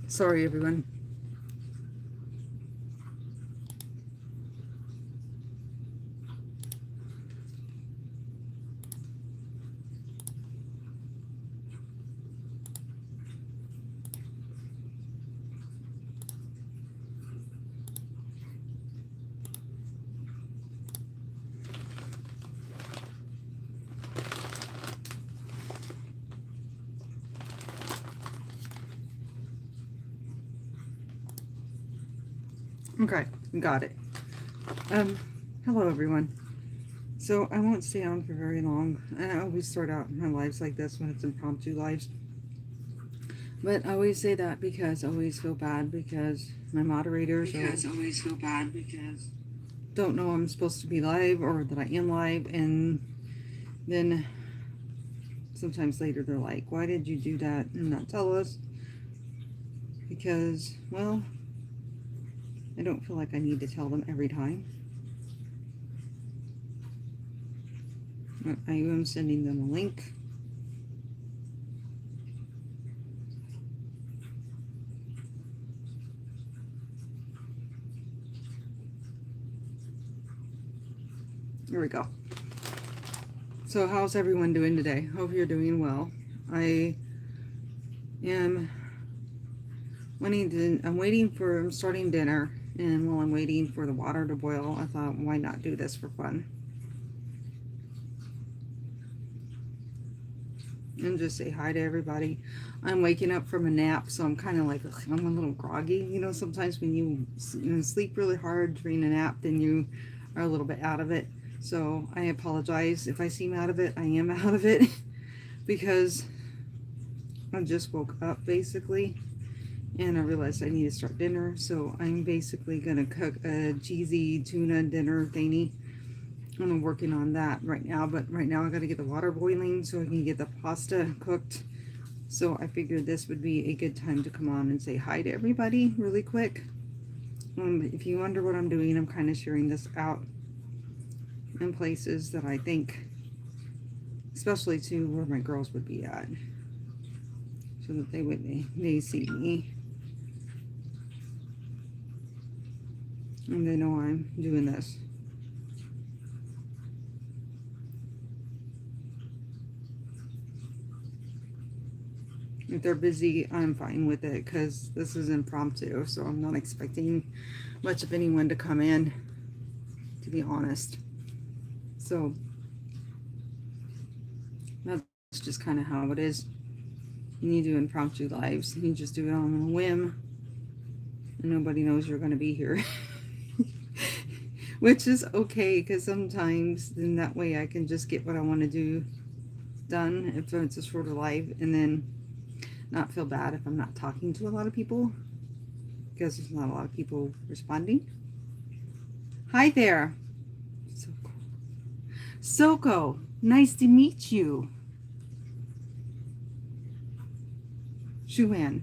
Sorry, everyone. Okay, got it. Um, Hello, everyone. So I won't stay on for very long. I always start out my lives like this when it's impromptu lives. But I always say that because I always feel bad because my moderators don't know I'm supposed to be live or that I am live, and then sometimes later they're like, "Why did you do that and not tell us?" Because, well, I don't feel like I need to tell them every time. I am sending them a link. Here we go. So how's everyone doing today? Hope you're doing well. I am I'm starting dinner, and while I'm waiting for the water to boil, I thought, why not do this for fun? And just say hi to everybody. I'm waking up from a nap, so I'm kind of like, I'm a little groggy. You know, sometimes when you sleep really hard during a nap, then you are a little bit out of it. So I apologize if I seem out of it. I am out of it because I just woke up basically, and I realized I need to start dinner. So I'm basically gonna cook a cheesy tuna dinner thingy. I'm working on that right now, but right now I gotta get the water boiling so I can get the pasta cooked. So I figured this would be a good time to come on and say hi to everybody really quick. If you wonder what I'm doing, I'm kind of sharing this out in places that I think, especially to where my girls would be at, so that they see me and they know I'm doing this. If they're busy, I'm fine with it because this is impromptu, so I'm not expecting much of anyone to come in, to be honest. So that's just kind of how it is. You do impromptu lives. You just do it on a whim, and nobody knows you're going to be here. Which is okay, because sometimes then that way I can just get what I want to do done if it's a shorter live, and then not feel bad if I'm not talking to a lot of people because there's not a lot of people responding. Hi there. Soko, nice to meet you. Shuan.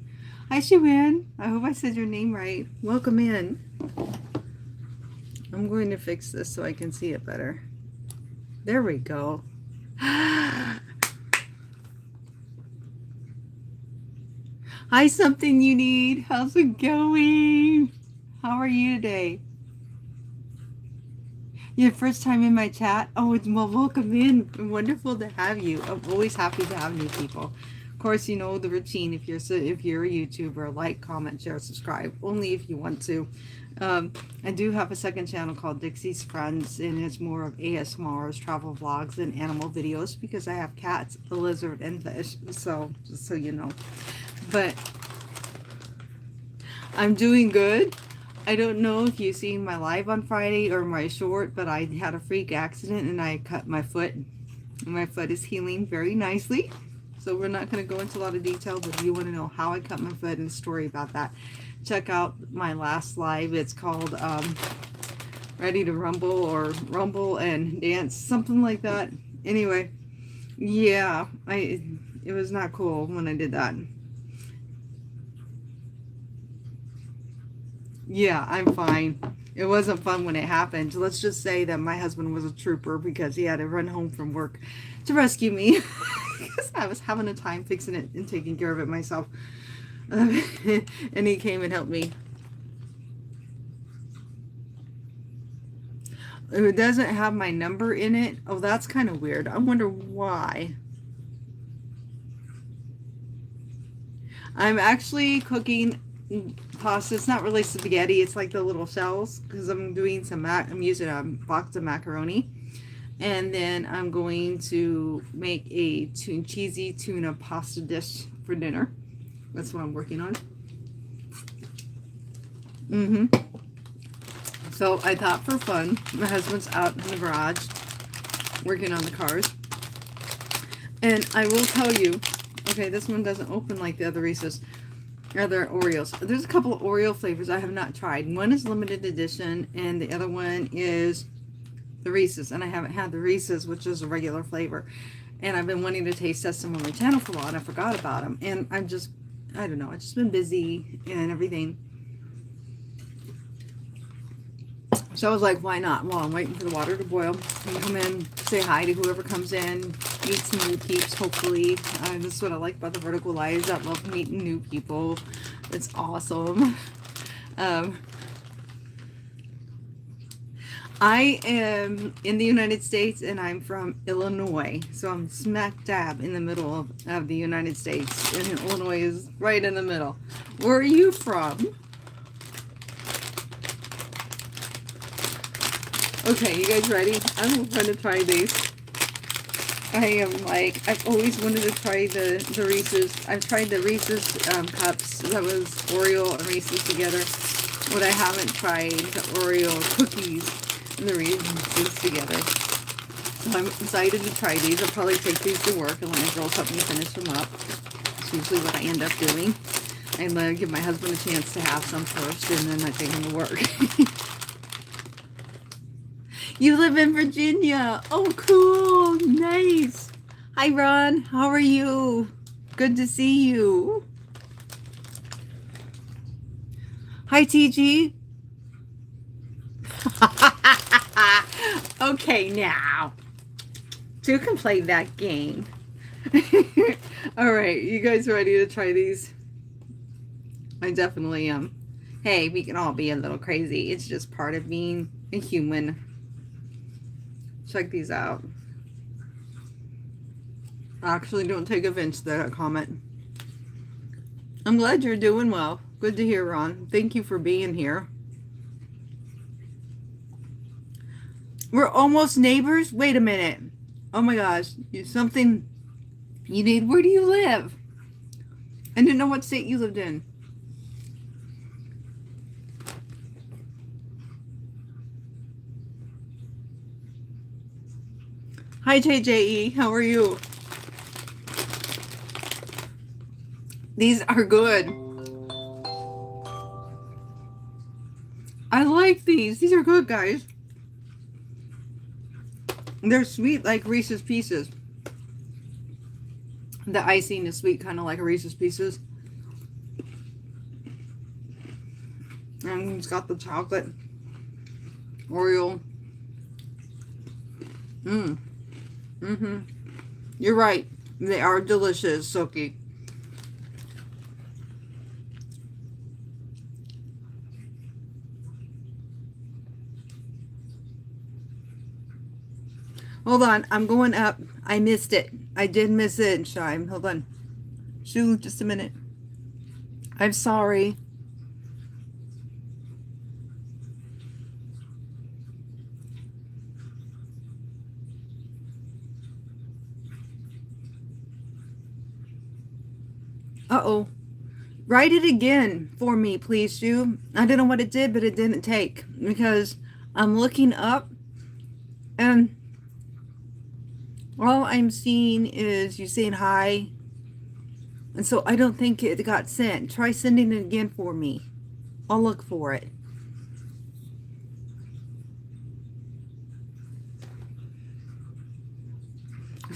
Hi, Shuan. I hope I said your name right. Welcome in. I'm going to fix this so I can see it better. There we go. Hi, something you need. How's it going? How are you today? Your first time in my chat? Oh, it's well, welcome in. Wonderful to have you. I'm always happy to have new people. Of course, you know the routine. If you're a YouTuber, like, comment, share, subscribe. Only if you want to. I do have a second channel called Dixie's Friends, and it's more of ASMRs, travel vlogs, and animal videos because I have cats, a lizard, and fish. So just so you know. But I'm doing good. I don't know if you've seen my live on Friday or my short, but I had a freak accident and I cut my foot. My foot is healing very nicely. So we're not going to go into a lot of detail, but if you want to know how I cut my foot and a story about that, check out my last live. It's called Ready to Rumble or Rumble and Dance, something like that. Anyway, yeah, it was not cool when I did that. Yeah, I'm fine. It wasn't fun when it happened. Let's just say that my husband was a trooper because he had to run home from work to rescue me because I was having a time fixing it and taking care of it myself. And he came and helped me. It doesn't have my number in it. Oh, that's kind of weird. I wonder why. I'm actually cooking pasta. It's not really spaghetti. It's like the little shells because I'm doing some I'm using a box of macaroni. And then I'm going to make a cheesy tuna pasta dish for dinner. That's what I'm working on. So I thought for fun, my husband's out in the garage working on the cars. And I will tell you, okay, this one doesn't open like the other Reese's, other Oreos. There's a couple of Oreo flavors I have not tried. One is limited edition, and the other one is the Reese's. And I haven't had the Reese's, which is a regular flavor. And I've been wanting to taste test them on my channel for a while, and I forgot about them. And I don't know, I've just been busy and everything. So I was like, why not? Well, I'm waiting for the water to boil and come in, say hi to whoever comes in, meet some new peeps, hopefully. This is what I like about the vertical lives. I love meeting new people. It's awesome. I am in the United States, and I'm from Illinois. So I'm smack dab in the middle of the United States. And Illinois is right in the middle. Where are you from? Okay, you guys ready? I'm going to try these. I am like, I've always wanted to try the Reese's. I've tried the Reese's cups. That was Oreo and Reese's together. What I haven't tried, the Oreo cookies and the Reese's together. So I'm excited to try these. I'll probably take these to work and let my girls help me finish them up. It's usually what I end up doing. And give my husband a chance to have some first, and then I take him to work. You live in Virginia. Oh, cool. Nice. Hi, Ron. How are you? Good to see you. Hi, TG. Okay, now. Two can play that game. All right. You guys ready to try these? I definitely am. Hey, we can all be a little crazy. It's just part of being a human. Check these out. Actually, don't take offense to that comment. I'm glad you're doing well. Good to hear, Ron. Thank you for being here. We're almost neighbors? Wait a minute. Oh my gosh. Something you need. Where do you live? I didn't know what state you lived in. Hi, JJE. How are you? These are good. I like these. These are good, guys. They're sweet like Reese's Pieces. The icing is sweet, kind of like a Reese's Pieces. And it's got the chocolate Oreo. You're right. They are delicious, Silky. Hold on. I'm going up. I missed it. I did miss it, Shime. Hold on. Shoo, just a minute. I'm sorry. Uh-oh. Write it again for me, please, Sue. I don't know what it did, but it didn't take. Because I'm looking up, and all I'm seeing is you saying hi. And so I don't think it got sent. Try sending it again for me. I'll look for it.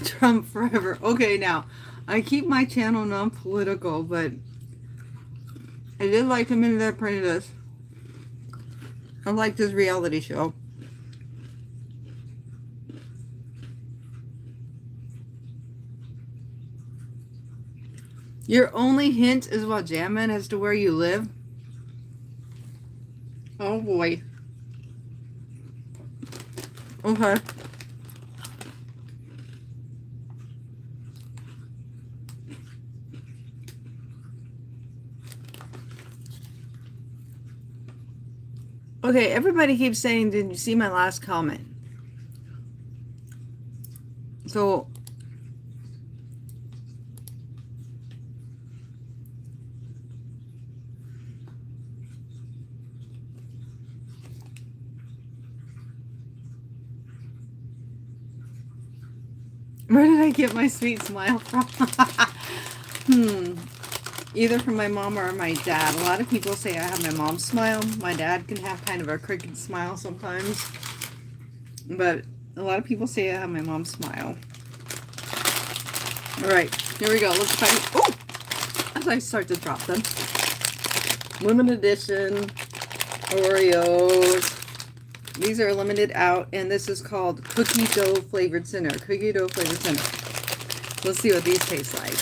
Trump forever. Okay, now, I keep my channel non-political, but I did like him in The Apprentice. I liked his reality show. Your only hint is about jamming as to where you live? Oh boy. Okay. Okay, everybody keeps saying, did you see my last comment? So, where did I get my sweet smile from? Either from my mom or my dad. A lot of people say I have my mom's smile. My dad can have kind of a crooked smile sometimes. But a lot of people say I have my mom's smile. Alright, here we go. Let's find. Oh! As I start to drop them. Limited edition Oreos. These are limited out, and this is called Cookie Dough Flavored Center. Cookie Dough Flavored Center. Let's see what these taste like.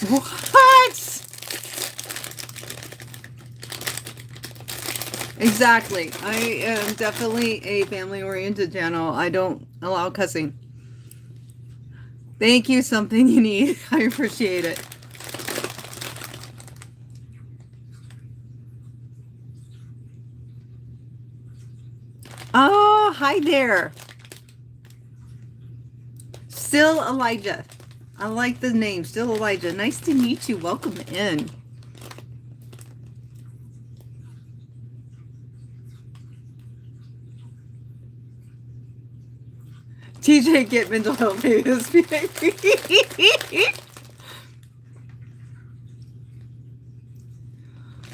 What? Exactly. I am definitely a family-oriented channel. I don't allow cussing. Thank you, something you need. I appreciate it. Oh, hi there. Still Elijah. I like the name. Still Elijah. Nice to meet you. Welcome in. TJ, get mental health videos.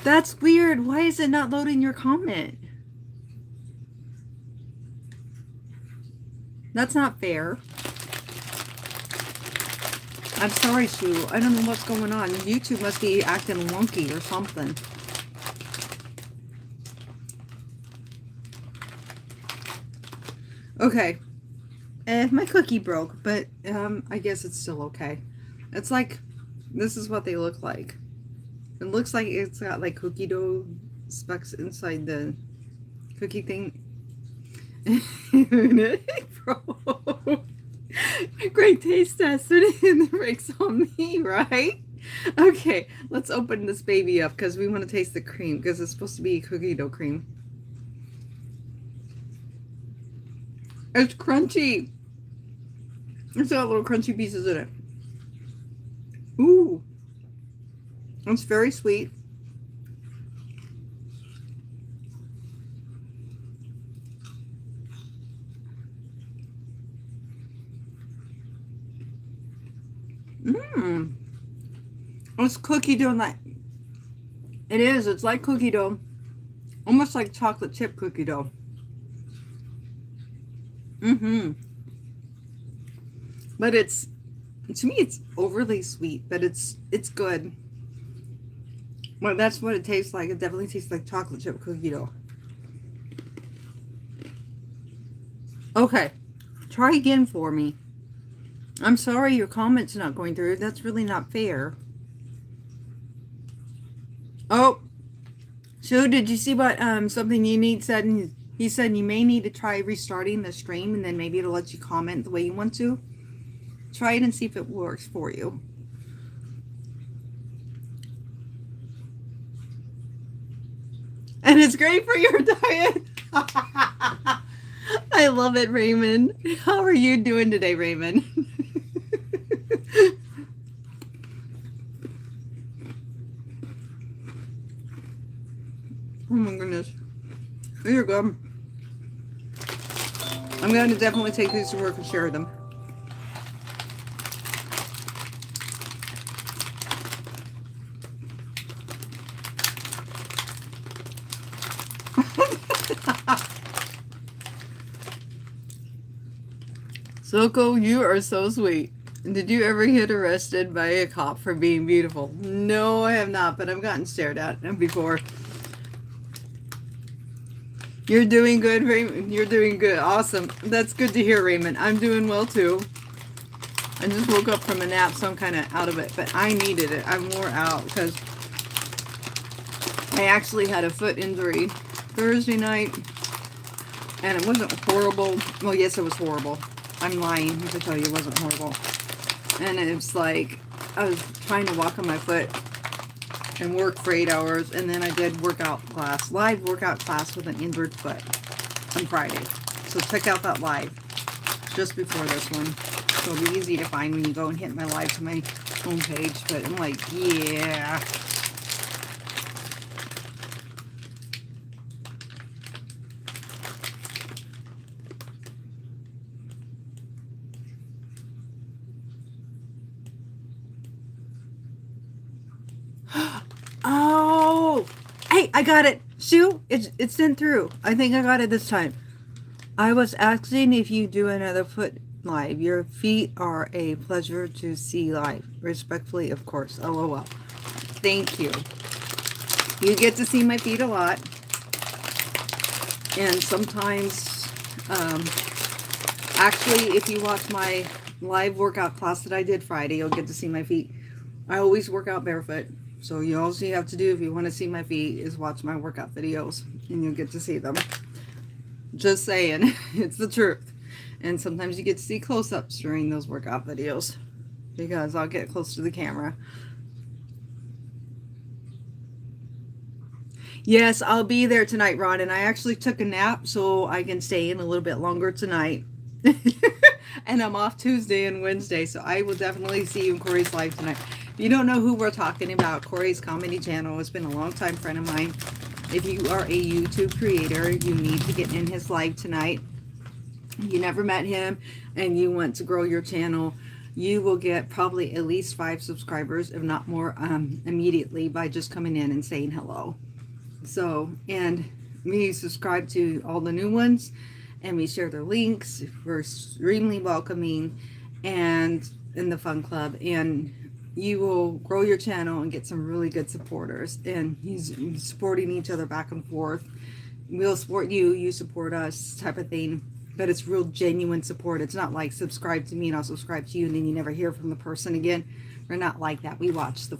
That's weird. Why is it not loading your comment? That's not fair. I'm sorry, Sue. I don't know what's going on. YouTube must be acting wonky or something. Okay. My cookie broke, but I guess it's still okay. It's like, this is what they look like. It looks like it's got like cookie dough specks inside the cookie thing. Bro. Great taste test and the breaks on me, right? Okay, let's open this baby up because we want to taste the cream because it's supposed to be cookie dough cream. It's crunchy. It's got little crunchy pieces in it. Ooh. It's very sweet. Mmm. It's cookie dough. Like it is. It's like cookie dough. Almost like chocolate chip cookie dough. But it's, to me, it's overly sweet, but it's good. Well, that's what it tastes like. It definitely tastes like chocolate chip cookie dough. Okay, try again for me. I'm sorry your comment's not going through. That's really not fair. Oh, so did you see what something you need said? He said you may need to try restarting the stream, and then maybe it'll let you comment the way you want to. Try it and see if it works for you. And it's great for your diet. I love it, Raymond. How are you doing today, Raymond? Oh my goodness. These are good. I'm going to definitely take these to work and share them. Soko, you are so sweet. Did you ever get arrested by a cop for being beautiful? No, I have not, but I've gotten stared at before. You're doing good, Raymond. You're doing good. Awesome. That's good to hear, Raymond. I'm doing well too. I just woke up from a nap, so I'm kind of out of it, but I needed it. I'm wore out because I actually had a foot injury Thursday night, and it wasn't horrible. Well, yes, it was horrible. I'm lying to tell you it wasn't horrible. And it's like I was trying to walk on my foot and work for 8 hours, and then I did live workout class with an injured foot on Friday. So check out that live just before this one. So it'll be easy to find when you go and hit my live to my homepage. But I'm like, yeah. Oh, hey, I got it. Shoo, it's sent through. I think I got it this time. I was asking if you do another foot live. Your feet are a pleasure to see live. Respectfully, of course. LOL. Thank you. You get to see my feet a lot. And sometimes, actually, if you watch my live workout class that I did Friday, you'll get to see my feet. I always work out barefoot. So all you have to do if you want to see my feet is watch my workout videos and you'll get to see them. Just saying, it's the truth. And sometimes you get to see close-ups during those workout videos because I'll get close to the camera. Yes, I'll be there tonight, Ron, and I actually took a nap so I can stay in a little bit longer tonight. And I'm off Tuesday and Wednesday, so I will definitely see you in Corey's live tonight. If you don't know who we're talking about, Corey's comedy channel has been a long-time friend of mine. If you are a YouTube creator, you need to get in his live tonight. You never met him and you want to grow your channel, you will get probably at least 5 subscribers, if not more, immediately by just coming in and saying hello. So, and we subscribe to all the new ones and we share their links. We're extremely welcoming and in the fun club, and you will grow your channel and get some really good supporters, and he's supporting each other back and forth. We'll support you, you support us type of thing, but it's real genuine support. It's not like subscribe to me and I'll subscribe to you and then you never hear from the person again. We're not like that. We watch your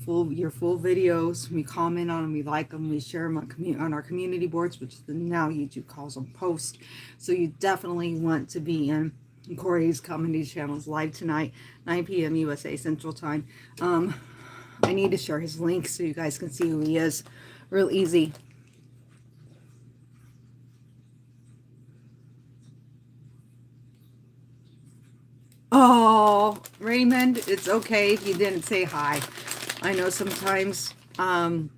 full videos, we comment on them, we like them, we share them on our community boards, which now YouTube calls them posts. So you definitely want to be in Corey's comedy channel's live tonight, 9 p.m. USA Central Time. I need to share his link so you guys can see who he is. Real easy. Oh, Raymond, it's okay if you didn't say hi. I know sometimes I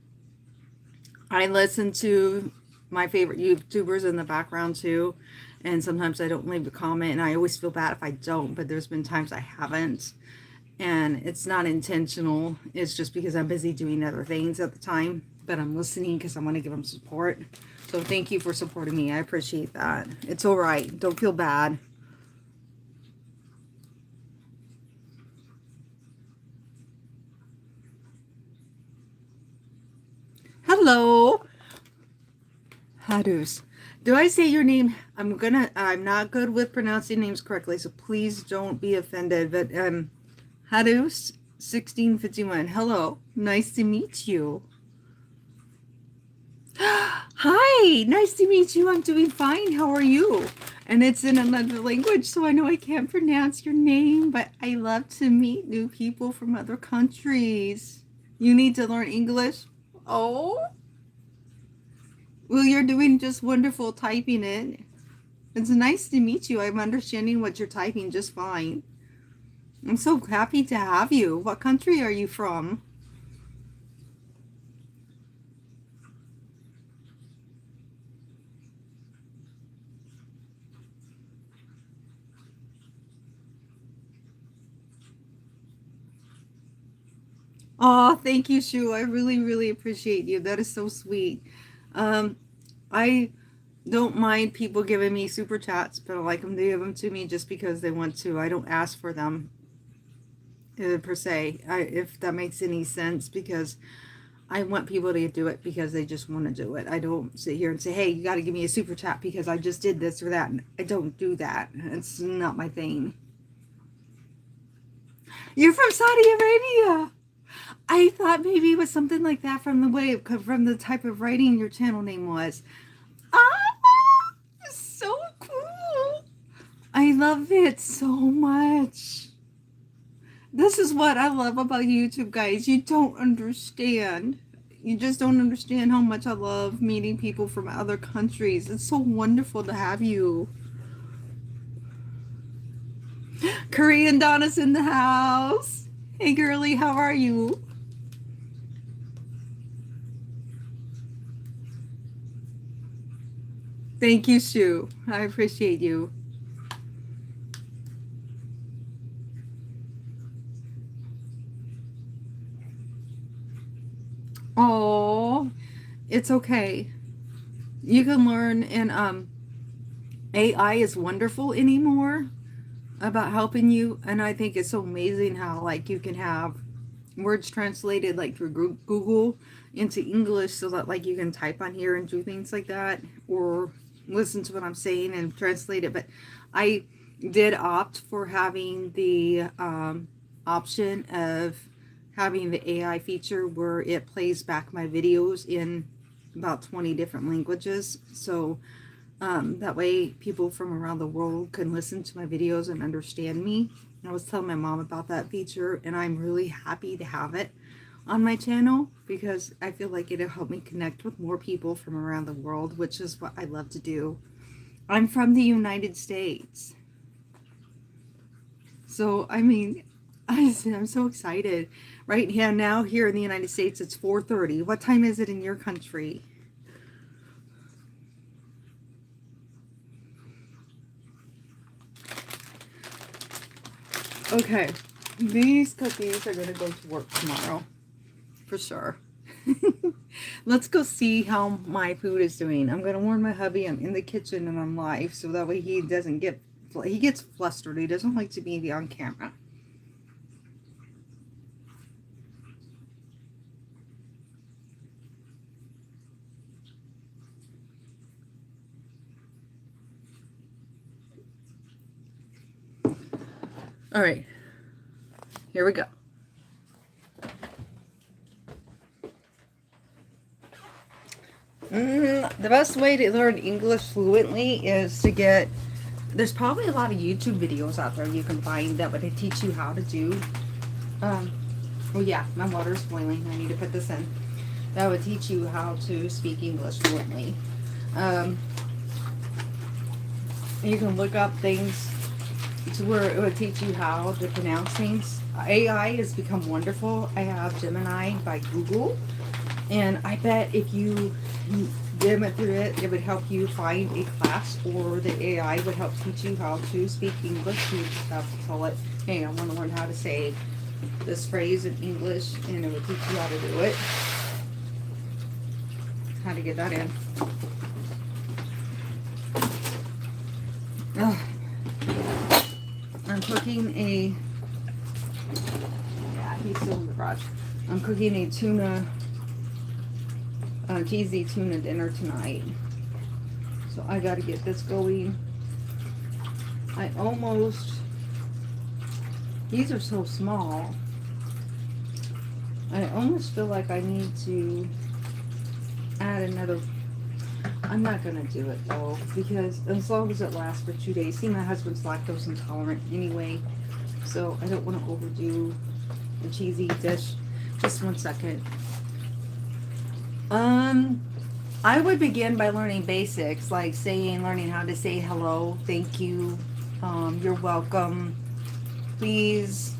listen to my favorite YouTubers in the background too, and sometimes I don't leave a comment, and I always feel bad if I don't, but there's been times I haven't, and it's not intentional. It's just because I'm busy doing other things at the time, but I'm listening because I want to give them support. So thank you for supporting me. I appreciate that. It's all right. Don't feel bad. Hello. Hadus. Do I say your name? I'm not good with pronouncing names correctly, so please don't be offended. But Hadus 1651. Hello. Nice to meet you. Hi, nice to meet you. I'm doing fine. How are you? And it's in another language, so I know I can't pronounce your name, but I love to meet new people from other countries. You need to learn English? Oh, well, you're doing just wonderful typing it. It's nice to meet you. I'm understanding what you're typing just fine. I'm so happy to have you. What country are you from? Oh, thank you, Shu. I really, really appreciate you. That is so sweet. I don't mind people giving me super chats, but I like them to give them to me just because they want to. I don't ask for them per se, if that makes any sense, because I want people to do it because they just want to do it. I don't sit here and say, hey, you got to give me a super chat because I just did this or that. And I don't do that. It's not my thing. You're from Saudi Arabia. I thought maybe it was something like that from the type of writing your channel name was. Ah, so cool. I love it so much. This is what I love about YouTube, guys. You don't understand. You just don't understand how much I love meeting people from other countries. It's so wonderful to have you. Korean Donna's in the house. Hey, girly, how are you? Thank you, Sue. I appreciate you. Oh, it's okay. You can learn, and AI is wonderful anymore about helping you, and I think it's so amazing how like you can have words translated like through Google into English so that like you can type on here and do things like that, or listen to what I'm saying and translate it. But I did opt for having the option of having the AI feature where it plays back my videos in about 20 different languages. So that way people from around the world can listen to my videos and understand me. I was telling my mom about that feature, and I'm really happy to have it on my channel because I feel like it'll help me connect with more people from around the world, which is what I love to do. I'm from the United States. So, I mean, I'm so excited. Right now, here in the United States, it's 4:30. What time is it in your country? Okay, these cookies are going to go to work tomorrow, for sure. Let's go see how my food is doing. I'm going to warn my hubby I'm in the kitchen and I'm live, so that way he doesn't get, he gets flustered. He doesn't like to be on camera. All right, here we go. The best way to learn English fluently is to get, there's probably a lot of YouTube videos out there you can find that would teach you how to do, oh yeah, my water's boiling, I need to put this in, that would teach you how to speak English fluently. You can look up things to where it would teach you how to pronounce things. AI has become wonderful. I have Gemini by Google, and I bet if you went through it, it would help you find a class, or the AI would help teach you how to speak English. You just have to tell it, hey, I want to learn how to say this phrase in English, and it would teach you how to do it. How to get that in. Ugh. I'm cooking a, yeah, he's still in the garage. I'm cooking a tuna, cheesy tuna dinner tonight. So I got to get this going. I almost, these are so small. I almost feel like I need to add another. I'm not going to do it though, because as long as it lasts for 2 days. See, my husband's lactose intolerant anyway, so I don't want to overdo the cheesy dish. Just 1 second. I would begin by learning basics, like learning how to say hello, thank you, you're welcome, please,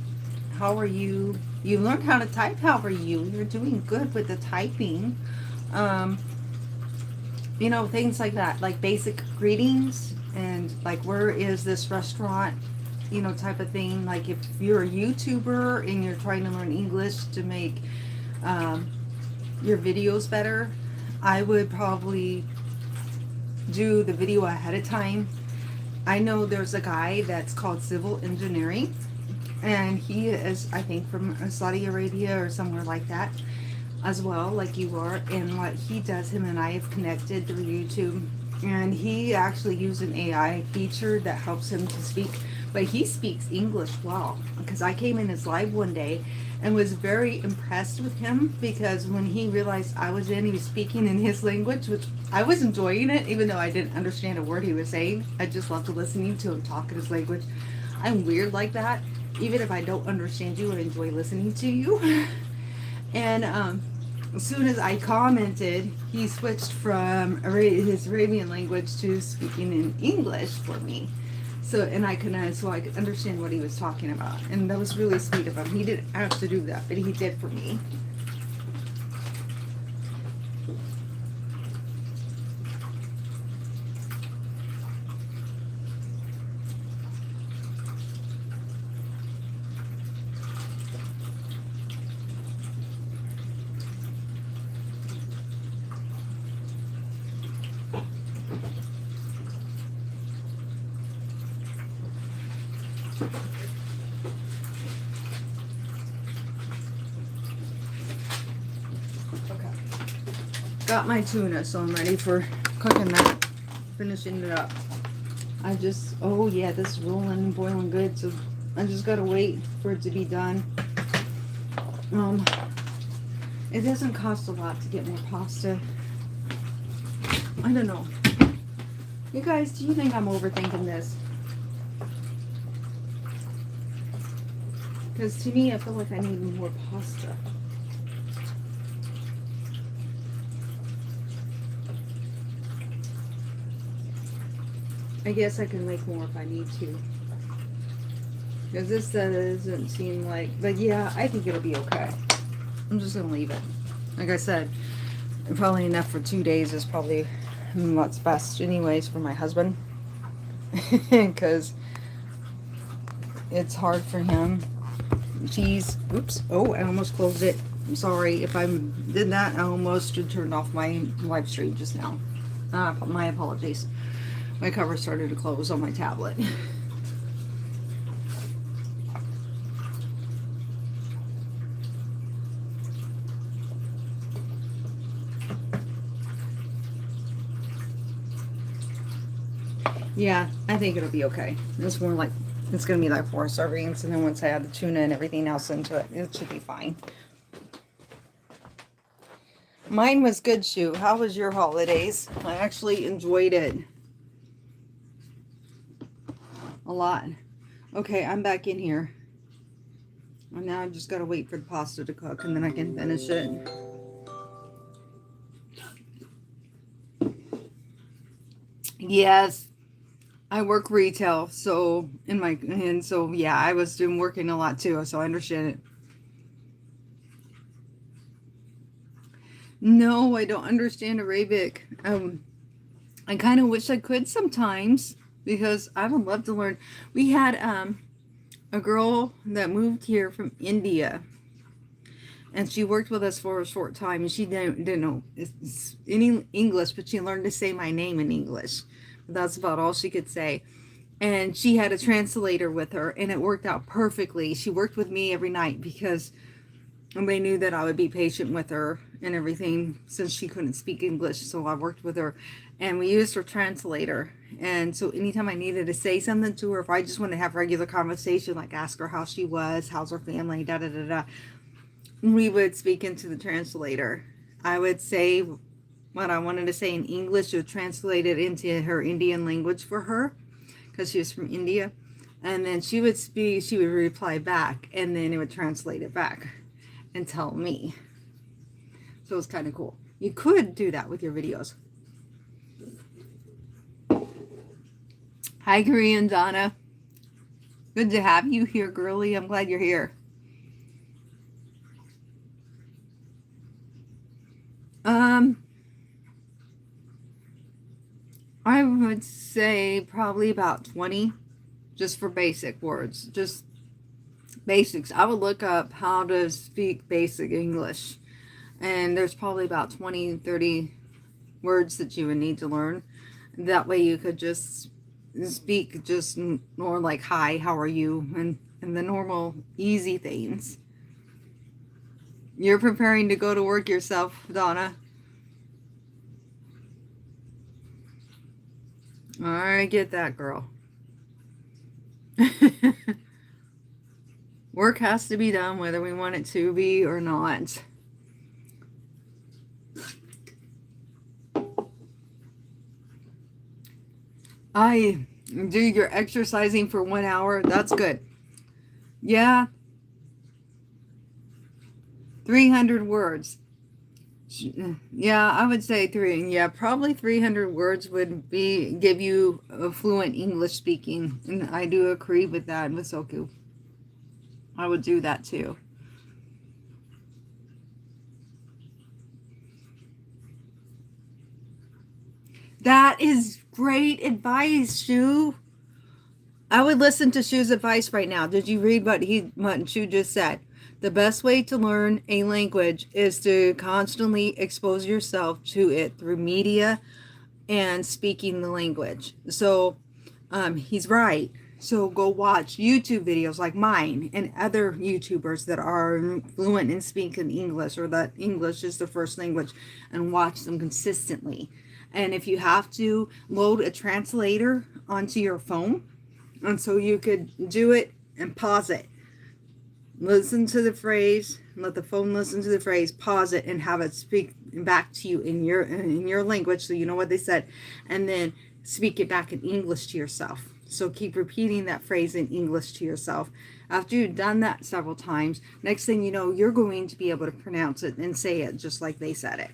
how are you? You learned how to type, how are you? You're doing good with the typing. You know, things like that, like basic greetings and like, where is this restaurant, you know, type of thing. Like if you're a YouTuber and you're trying to learn English to make your videos better, I would probably do the video ahead of time. I know there's a guy that's called Civil Engineering, and he is, I think, from Saudi Arabia or somewhere like that. as well, like you are. And what he does, him and I have connected through YouTube, and he actually used an AI feature that helps him to speak, but he speaks English well, because I came in his live one day and was very impressed with him, because when he realized I was in, he was speaking in his language, which I was enjoying it, even though I didn't understand a word he was saying. I just loved listening to him talk in his language. I'm weird like that. Even if I don't understand you, I enjoy listening to you. And as soon as I commented, he switched from his Arabian language to speaking in English for me. So, and so I could understand what he was talking about. And that was really sweet of him. He didn't have to do that, but he did for me. Got my tuna, so I'm ready for cooking that, finishing it up. Oh yeah, this is rolling and boiling good, so I just gotta wait for it to be done. It doesn't cost a lot to get more pasta. I don't know. You guys, do you think I'm overthinking this? Because to me, I feel like I need more pasta. I guess I can make more if I need to. Because this doesn't seem like... But yeah, I think it'll be okay. I'm just going to leave it. Like I said, probably enough for 2 days is probably what's best anyways for my husband. Because it's hard for him. Cheese. Oops. Oh, I almost closed it. I'm sorry if I did that. I almost turned off my live stream just now. My apologies. My cover started to close on my tablet. Yeah, I think it'll be okay. It's more like, it's going to be like 4 servings, and then once I add the tuna and everything else into it, it should be fine. Mine was good, Shu. How was your holidays? I actually enjoyed it a lot. Okay, I'm back in here. And now I just got to wait for the pasta to cook, and then I can finish it. Yes, I work retail, so yeah, I was doing working a lot too, so I understand it. No, I don't understand Arabic. I kind of wish I could sometimes, because I would love to learn. We had a girl that moved here from India, and she worked with us for a short time, and she didn't know any English, but she learned to say my name in English. That's about all she could say. And she had a translator with her, and it worked out perfectly. She worked with me every night because they knew that I would be patient with her and everything, since she couldn't speak English. So I worked with her, and we used her translator. And so anytime I needed to say something to her, if I just wanted to have regular conversation, like ask her how she was, how's her family, da da da da, we would speak into the translator. I would say what I wanted to say in English, to translate it into her Indian language for her, because she was from India. And then she would reply back, and then it would translate it back and tell me. So it's kind of cool. You could do that with your videos. Hi, Korean Donna. Good to have you here, girly. I'm glad you're here. I would say probably about 20, just for basic words, just basics. I would look up how to speak basic English, and there's probably about 20, 30 words that you would need to learn. That way you could just speak just more like, hi, how are you, and the normal easy things. You're preparing to go to work yourself, Donna. I get that, girl. Work has to be done whether we want it to be or not. I do your exercising for 1 hour. That's good. Yeah, 300 words. Yeah, I would say three. Yeah, probably 300 words would give you a fluent English speaking. And I do agree with that with Soku. I would do that too. That is great advice, Shu. I would listen to Shu's advice right now. Did you read what Shu just said? The best way to learn a language is to constantly expose yourself to it through media and speaking the language. So he's right. So go watch YouTube videos like mine and other YouTubers that are fluent in speaking English, or that English is the first language, and watch them consistently. And if you have to, load a translator onto your phone, and so you could do it and pause it. Listen to the phrase, let the phone listen to the phrase, pause it, and have it speak back to you in your language so you know what they said, and then speak it back in English to yourself. So keep repeating that phrase in English to yourself. After you've done that several times, next thing you know, you're going to be able to pronounce it and say it just like they said it.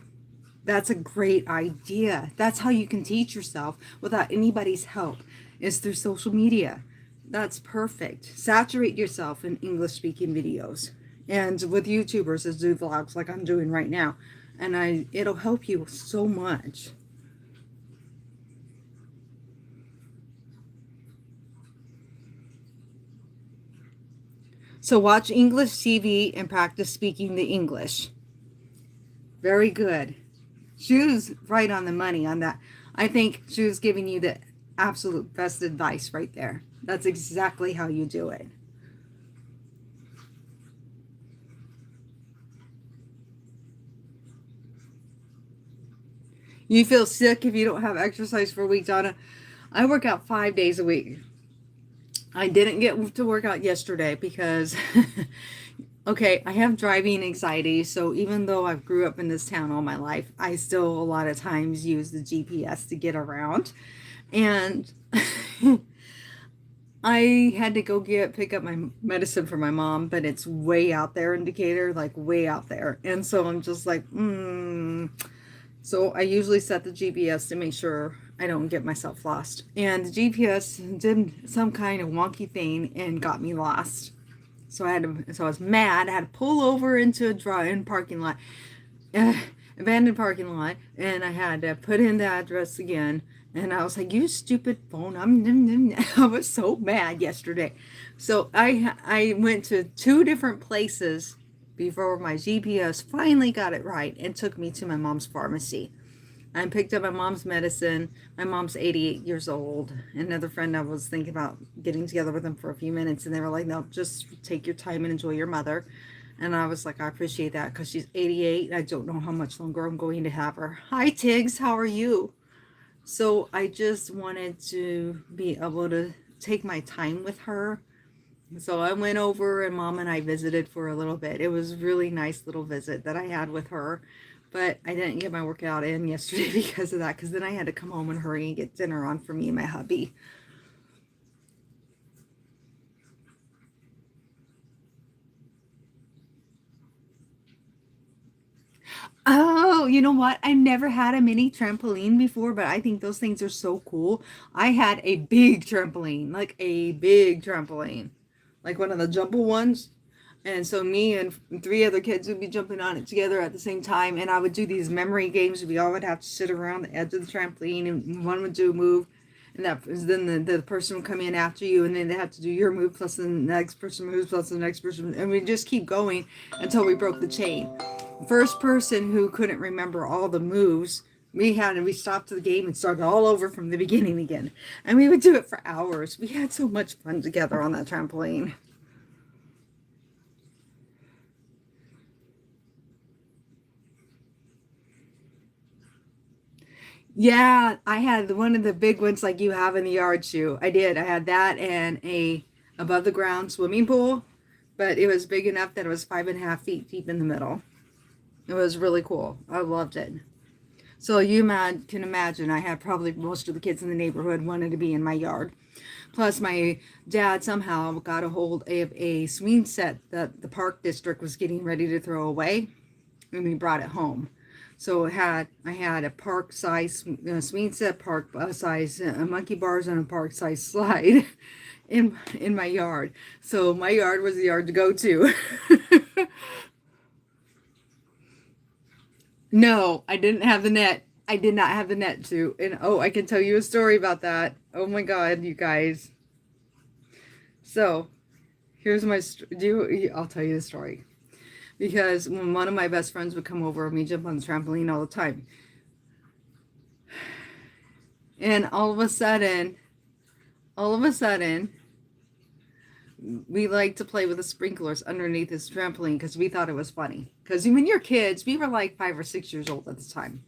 That's a great idea. That's how you can teach yourself without anybody's help, is through social media. That's perfect. Saturate yourself in English speaking videos, and with YouTubers that do vlogs like I'm doing right now, and it'll help you so much. So watch English TV and practice speaking the English. Very good. Shu's right on the money on that. I think Shu's giving you the absolute best advice right there. That's exactly how you do it. You feel sick if you don't have exercise for a week, Donna. I work out 5 days a week. I didn't get to work out yesterday because, okay, I have driving anxiety. So even though I've grew up in this town all my life, I still a lot of times use the GPS to get around. And I had to go pick up my medicine for my mom, but it's way out there in Decatur, like way out there. And so I'm just like, So I usually set the GPS to make sure I don't get myself lost. And the GPS did some kind of wonky thing and got me lost. So I was mad. I had to pull over into a parking lot, abandoned parking lot, and I had to put in the address again. And I was like, "You stupid phone!" I was so mad yesterday. So I went to 2 different places before my GPS finally got it right and took me to my mom's pharmacy. I picked up my mom's medicine. My mom's 88 years old. Another friend, I was thinking about getting together with them for a few minutes, and they were like, "No, just take your time and enjoy your mother." And I was like, "I appreciate that, because she's 88. I don't know how much longer I'm going to have her." Hi, Tiggs. How are you? So I just wanted to be able to take my time with her. So I went over, and Mom and I visited for a little bit. It was a really nice little visit that I had with her. But I didn't get my workout in yesterday because of that, because then I had to come home and hurry and get dinner on for me and my hubby. Oh, you know what? I never had a mini trampoline before, but I think those things are so cool. I had a big trampoline, like a big trampoline, like one of the jumbo ones. And so me and 3 other kids would be jumping on it together at the same time. And I would do these memory games. We all would have to sit around the edge of the trampoline, and one would do a move. And then the person would come in after you, and then they have to do your move plus the next person moves plus the next person. And we just keep going until we broke the chain. First person who couldn't remember all the moves, we stopped the game and started all over from the beginning again. And we would do it for hours. We had so much fun together on that trampoline. Yeah, I had one of the big ones like you have in the yard shoe. I did. I had that and a above the ground swimming pool, but it was big enough that it was 5.5 feet deep in the middle. It was really cool. I loved it. So you can imagine I had probably most of the kids in the neighborhood wanted to be in my yard. Plus, my dad somehow got a hold of a swing set that the park district was getting ready to throw away, and we brought it home. So I had a park size swing set, park size monkey bars, and a park size slide in my yard. So my yard was the yard to go to. No, I didn't have the net. I did not have the net too. And oh, I can tell you a story about that. Oh my God, you guys. So here's my I'll tell you the story. Because when one of my best friends would come over and we jump on the trampoline all the time. And all of a sudden, we like to play with the sprinklers underneath this trampoline because we thought it was funny. Because when you're kids, we were like 5 or 6 years old at the time.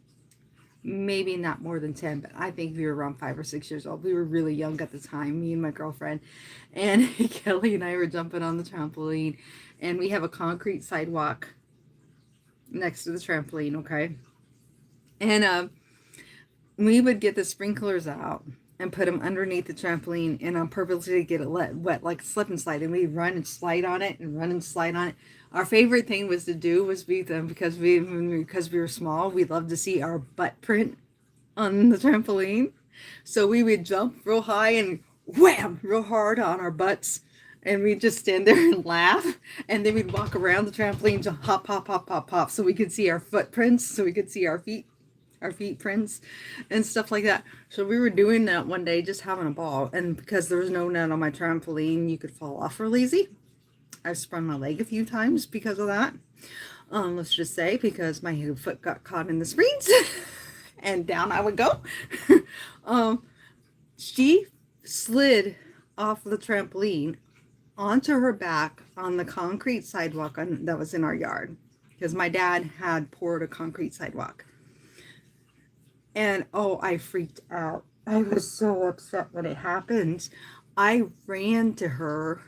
Maybe not more than 10, but I think we were around 5 or 6 years old. We were really young at the time, me and my girlfriend. And Kelly and I were jumping on the trampoline. And we have a concrete sidewalk next to the trampoline, okay? And we would get the sprinklers out and put them underneath the trampoline and on purpose to get it wet, like a slip and slide. And we'd run and slide on it and run and slide on it. Our favorite thing was to do was beat them because we were small. We loved to see our butt print on the trampoline. So we would jump real high and wham real hard on our butts. And we'd just stand there and laugh. And then we'd walk around the trampoline to hop, hop, hop, hop, hop. So we could see our footprints. So we could see our feet prints and stuff like that. So we were doing that one day, just having a ball. And because there was no net on my trampoline, you could fall off real easy. I've sprung my leg a few times because of that. Let's just say because my foot got caught in the springs and down I would go. She slid off the trampoline onto her back on the concrete sidewalk that was in our yard because my dad had poured a concrete sidewalk. And oh, I freaked out. I was so upset when it happened. I ran to her.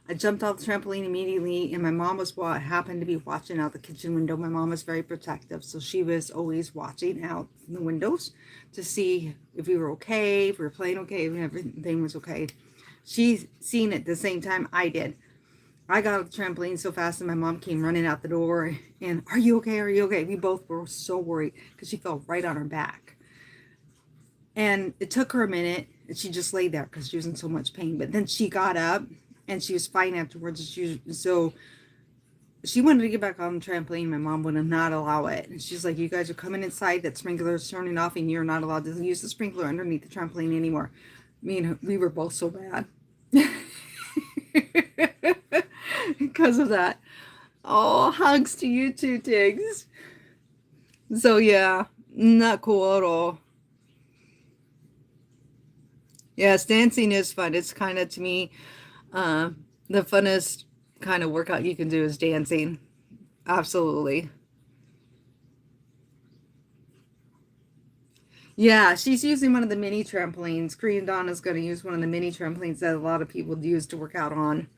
I jumped off the trampoline immediately, and my mom happened to be watching out the kitchen window. My mom was very protective, so she was always watching out the windows to see if we were okay, if we were playing okay, if everything was okay. She seen it the same time I did. I got off the trampoline so fast, and my mom came running out the door, and, "Are you okay? Are you okay?" We both were so worried because she fell right on her back. And it took her a minute, and she just laid there because she was in so much pain. But then she got up, and she was fine afterwards. So she wanted to get back on the trampoline. My mom would not allow it. And she's like, "You guys are coming inside. That sprinkler is turning off, and you're not allowed to use the sprinkler underneath the trampoline anymore." We were both so bad because of that. Oh, hugs to you too, Tiggs. So yeah, not cool at all. Yes, dancing is fun. It's kind of, to me, the funnest kind of workout you can do is dancing. Absolutely. Yeah, she's using one of the mini trampolines. Korean Donna's going to use one of the mini trampolines that a lot of people use to work out on.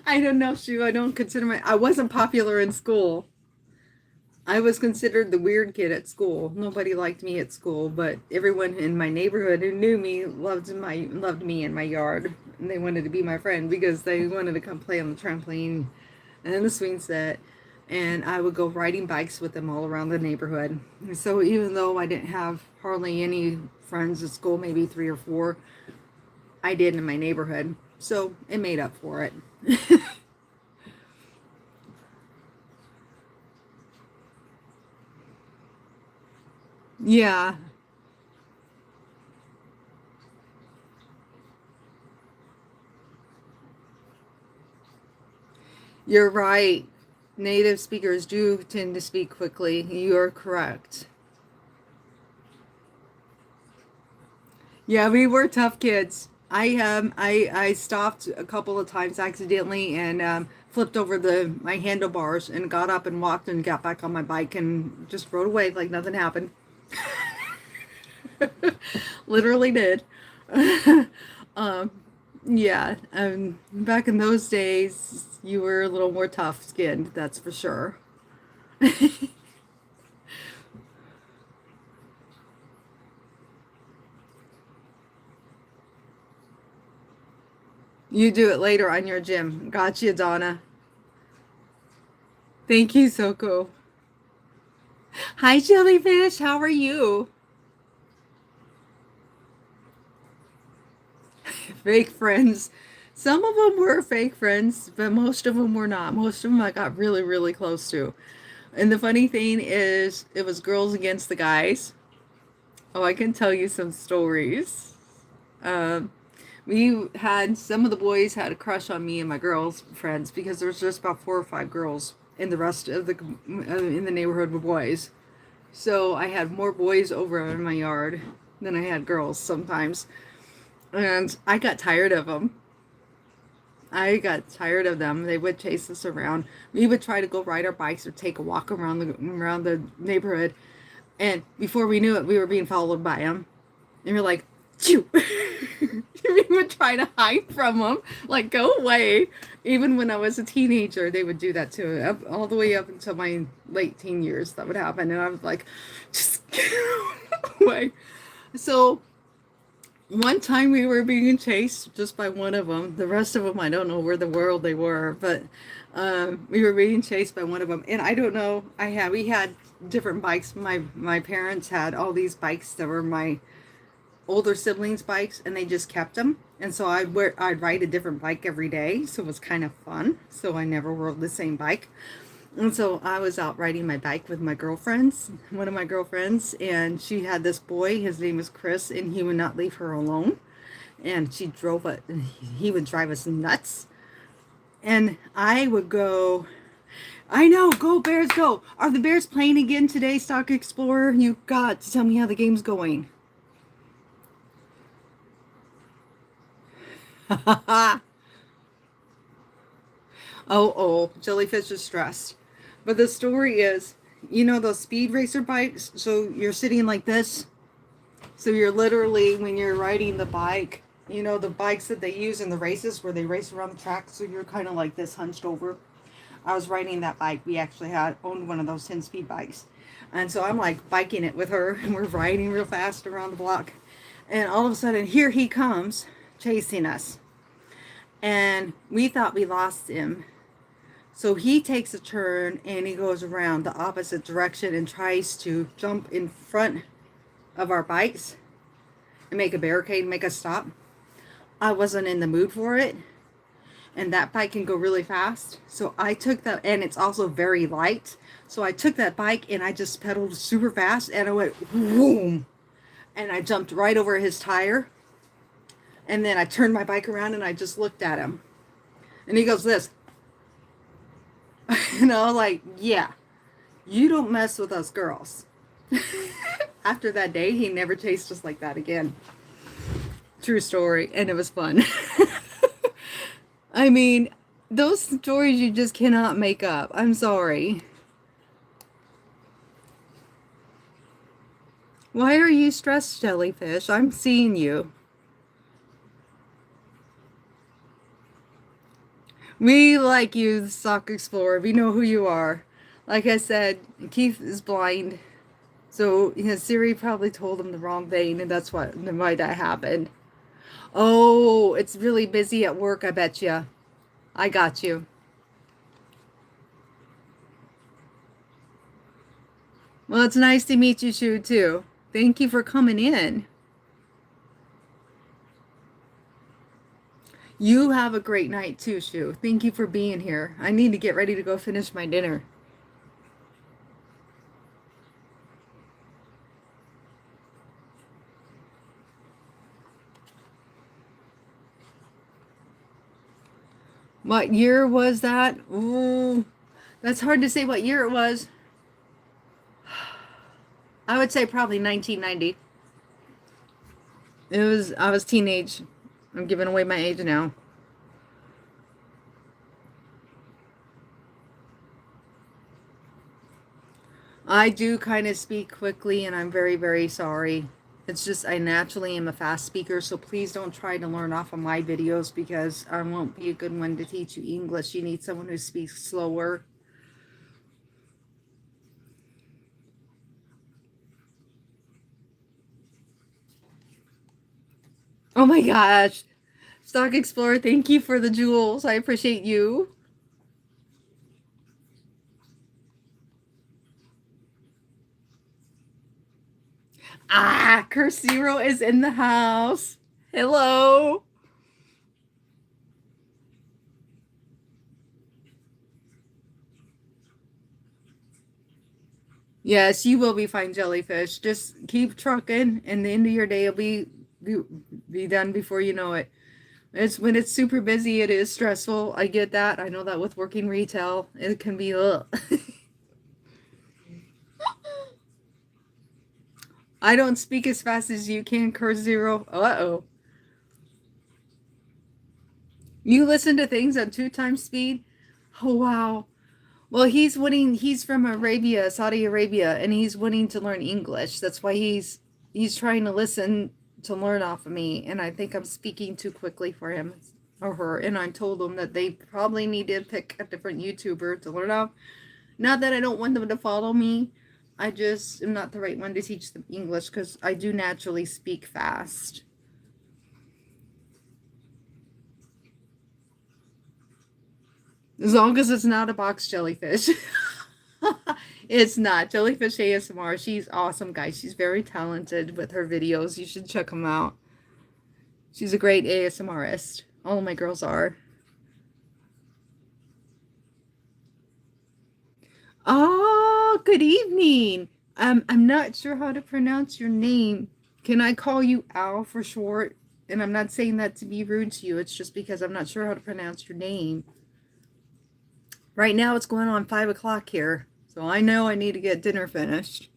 I don't know, Shu. I wasn't popular in school. I was considered the weird kid at school. Nobody liked me at school, but everyone in my neighborhood who knew me loved me in my yard. And they wanted to be my friend because they wanted to come play on the trampoline and the swing set. And I would go riding bikes with them all around the neighborhood. And so even though I didn't have hardly any friends at school, maybe 3 or 4, I did in my neighborhood. So it made up for it. Yeah, you're right. Native speakers do tend to speak quickly. You're correct. Yeah, we were tough kids. I stopped a couple of times accidentally and flipped over my handlebars and got up and walked and got back on my bike and just rode away like nothing happened. Literally did. um, yeah, back in those days, you were a little more tough-skinned, that's for sure. You do it later on your gym. Gotcha, Donna. Thank you, Soko. Hi, Jellyfish. How are you? Fake friends. Some of them were fake friends, but most of them were not. Most of them I got really, really close to. And the funny thing is, it was girls against the guys. Oh, I can tell you some stories. Um, we had some of the boys had a crush on me and my girls friends because there was just about 4 or 5 girls, and the rest of the in the neighborhood were boys. So I had more boys over in my yard than I had girls sometimes, and I got tired of them. I got tired of them. They would chase us around. We would try to go ride our bikes or take a walk around the neighborhood, and before we knew it, we were being followed by them. And we're like, "Phew." We would try to hide from them, like go away. Even when I was a teenager, they would do that too. All the way up until my late teen years, that would happen, and I was like, "Just get away." So one time we were being chased just by one of them. The rest of them, I don't know where the world they were, but we were being chased by one of them. And I don't know, we had different bikes. My parents had all these bikes that were my older siblings' bikes, and they just kept them. And so I'd ride a different bike every day, so it was kind of fun. So I never rode the same bike. And so I was out riding my bike with my girlfriends, one of my girlfriends, and she had this boy, his name was Chris, and he would not leave her alone. And he would drive us nuts. And I would go, I know, go Bears, go. Are the Bears playing again today, Stock Explorer? You got to tell me how the game's going. Oh, Jellyfish is stressed. But the story is, you know those speed racer bikes? So you're sitting like this. So you're literally, when you're riding the bike, you know the bikes that they use in the races where they race around the track. So you're kind of like this, hunched over. I was riding that bike. We actually owned one of those 10-speed bikes. And so I'm like biking it with her, and we're riding real fast around the block. And all of a sudden, here he comes chasing us. And we thought we lost him. So he takes a turn and he goes around the opposite direction and tries to jump in front of our bikes and make a barricade, make us stop. I wasn't in the mood for it. And that bike can go really fast. So I took that, and it's also very light. So I took that bike and I just pedaled super fast, and I went boom. And I jumped right over his tire. And then I turned my bike around and I just looked at him. And he goes this. And I was like, yeah, you don't mess with us girls. After that day, he never chased us like that again. True story. And it was fun. I mean, those stories you just cannot make up. I'm sorry. Why are you stressed, Jellyfish? I'm seeing you. We like you, Sock Explorer. We know who you are. Like I said, Keith is blind. So Siri probably told him the wrong thing, and that's why that happened. Oh, it's really busy at work, I bet you. I got you. Well, it's nice to meet you, Shu, too. Thank you for coming in. You have a great night too, Shu. Thank you for being here. I need to get ready to go finish my dinner. What year was that? Ooh, that's hard to say what year it was. I would say probably 1990. I was teenage. I'm giving away my age now. I do kind of speak quickly, and I'm very, very sorry. It's just I naturally am a fast speaker, so please don't try to learn off of my videos because I won't be a good one to teach you English. You need someone who speaks slower. Oh my gosh. Stock Explorer, thank you for the jewels. I appreciate you. Ah, Curse Zero is in the house. Hello. Yes, you will be fine, jellyfish. Just keep trucking, and the end of your day will be done before you know it. It's when it's super busy, it is stressful. I get that. I know that with working retail, it can be ugh. I don't speak as fast as you can, Curse Zero. Uh-oh. You listen to things at 2 times speed? Oh, wow. Well, he's from Arabia, Saudi Arabia, and he's wanting to learn English. That's why he's trying to listen to learn off of me, and I think I'm speaking too quickly for him or her, and I told them that they probably need to pick a different YouTuber to learn off. Not that I don't want them to follow me. I just am not the right one to teach them English because I do naturally speak fast. As long as it's not a box jellyfish. It's not. Jellyfish ASMR. She's awesome, guys. She's very talented with her videos. You should check them out. She's a great ASMRist. All of my girls are. Oh, good evening. I'm not sure how to pronounce your name. Can I call you Al for short? And I'm not saying that to be rude to you. It's just because I'm not sure how to pronounce your name. Right now it's going on 5 o'clock here. So I know I need to get dinner finished.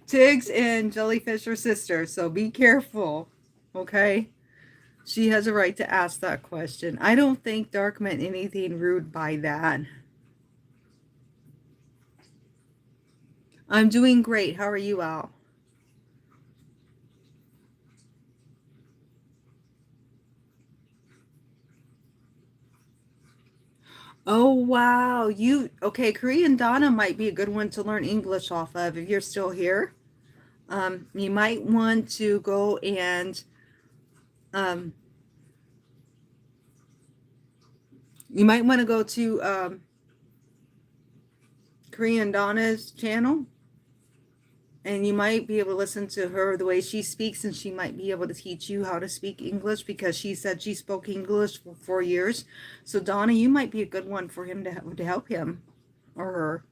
Tiggs and Jellyfish are sisters, so be careful, okay? She has a right to ask that question. I don't think Dark meant anything rude by that. I'm doing great. How are you, Al? Oh, wow. Okay, Korean Donna might be a good one to learn English off of if you're still here. You might want to go and um, you might want to go to Korean Donna's channel, and you might be able to listen to her the way she speaks, and she might be able to teach you how to speak English because she said she spoke English for 4 years. So Donna, you might be a good one for him to help him or her.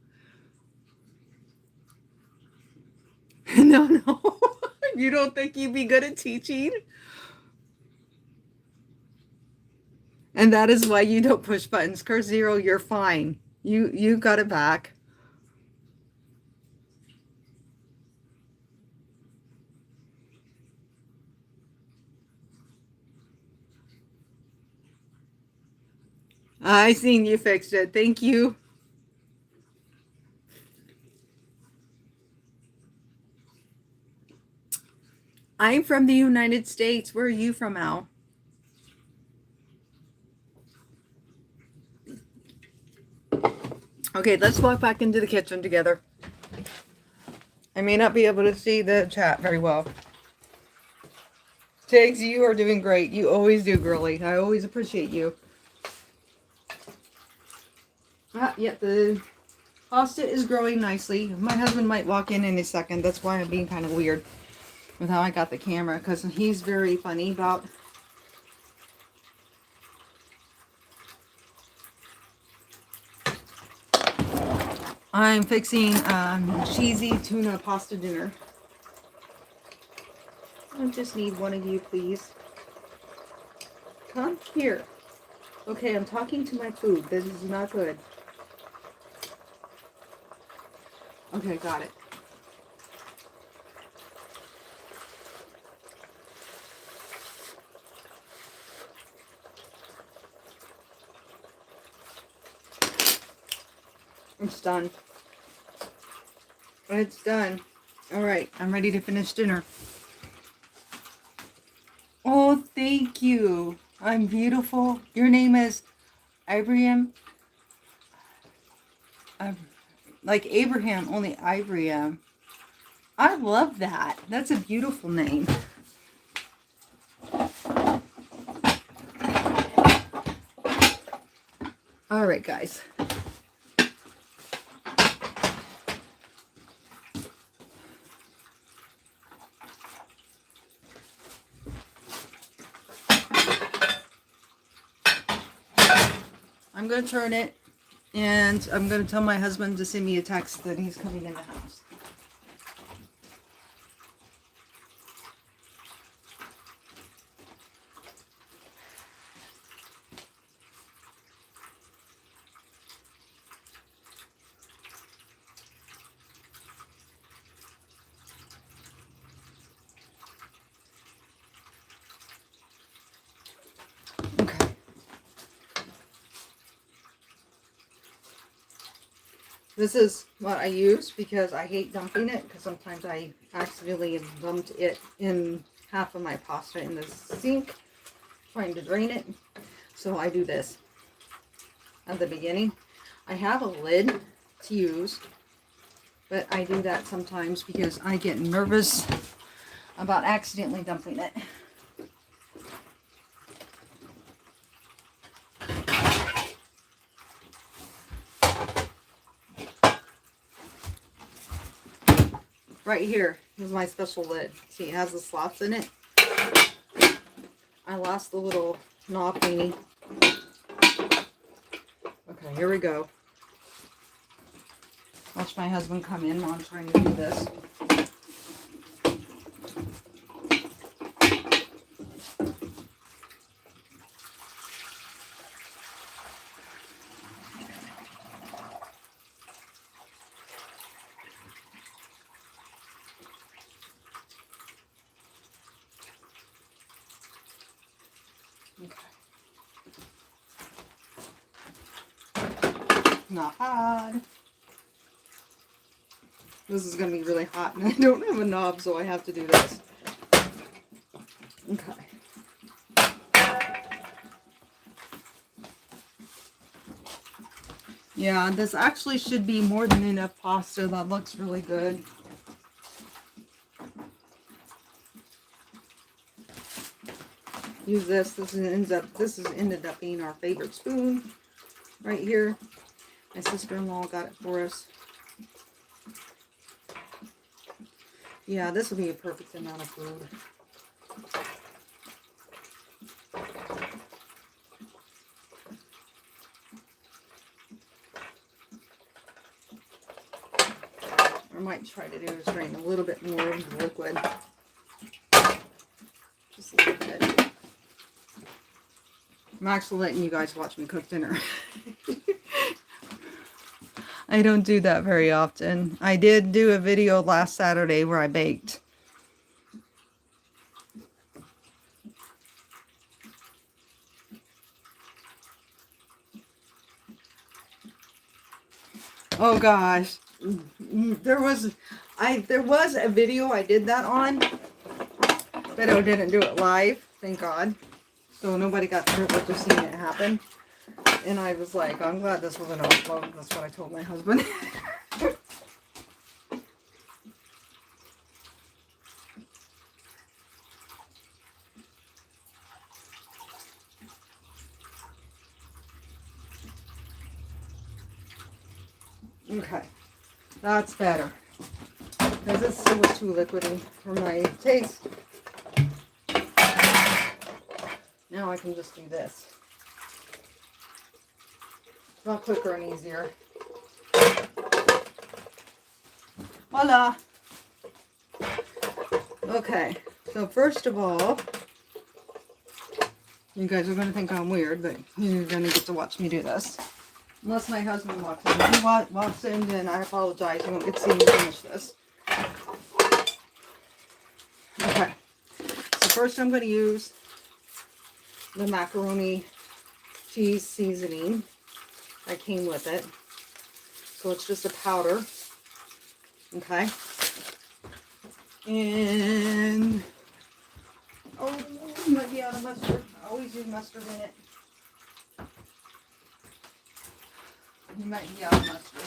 No, no. You don't think you'd be good at teaching? And that is why you don't push buttons. Curse Zero, you're fine. You got it back. I seen you fixed it. Thank you. I'm from the United States. Where are you from, Al? Okay, let's walk back into the kitchen together. I may not be able to see the chat very well. Tiggs, you are doing great. You always do, girly. I always appreciate you. Yeah, the pasta is growing nicely. My husband might walk in a second. That's why I'm being kind of weird with how I got the camera, because he's very funny about I'm fixing cheesy tuna pasta dinner. I just need one of you, please. Come here. Okay, I'm talking to my food. This is not good. Okay, got it. It's done. It's done. All right, I'm ready to finish dinner. Oh, thank you. I'm beautiful. Your name is Abraham. Like Abraham, only Ibrahim. I love that. That's a beautiful name. All right, guys. I'm going to turn it, and I'm going to tell my husband to send me a text that he's coming in the house. Okay. This is what I use because I hate dumping it, because sometimes I accidentally have dumped it in half of my pasta in the sink trying to drain it. So I do this at the beginning. I have a lid to use, but I do that sometimes because I get nervous about accidentally dumping it. Right here is my special lid. See, it has the slots in it. I lost the little knob thingy. Okay, here we go. Watch my husband come in while I'm trying to do this. Not hot. This is going to be really hot, and I don't have a knob, so I have to do this. Okay. Yeah, this actually should be more than enough pasta. That looks really good. Use this. This ended up being our favorite spoon right here. My sister-in-law got it for us. Yeah, this will be a perfect amount of food. What I might try to do is drain a little bit more of the liquid. Just a little bit. I'm actually letting you guys watch me cook dinner. I don't do that very often. I did do a video last Saturday where I baked. Oh gosh. There was a video I did that on, but I didn't do it live, thank God. So nobody got the privilege of seeing it happen. And I was like, I'm glad this wasn't uploaded. That's what I told my husband. Okay, that's better. Because it still was too liquidy for my taste. Now I can just do this. It's a lot quicker and easier. Voila! Okay, so first of all, you guys are going to think I'm weird, but you're going to get to watch me do this. Unless my husband walks in. If he walks in, then I apologize. You won't get to see me finish this. Okay. So first I'm going to use the macaroni cheese seasoning that came with it. So it's just a powder. Okay. And, oh, you might be out of mustard. I always use mustard in it. You might be out of mustard.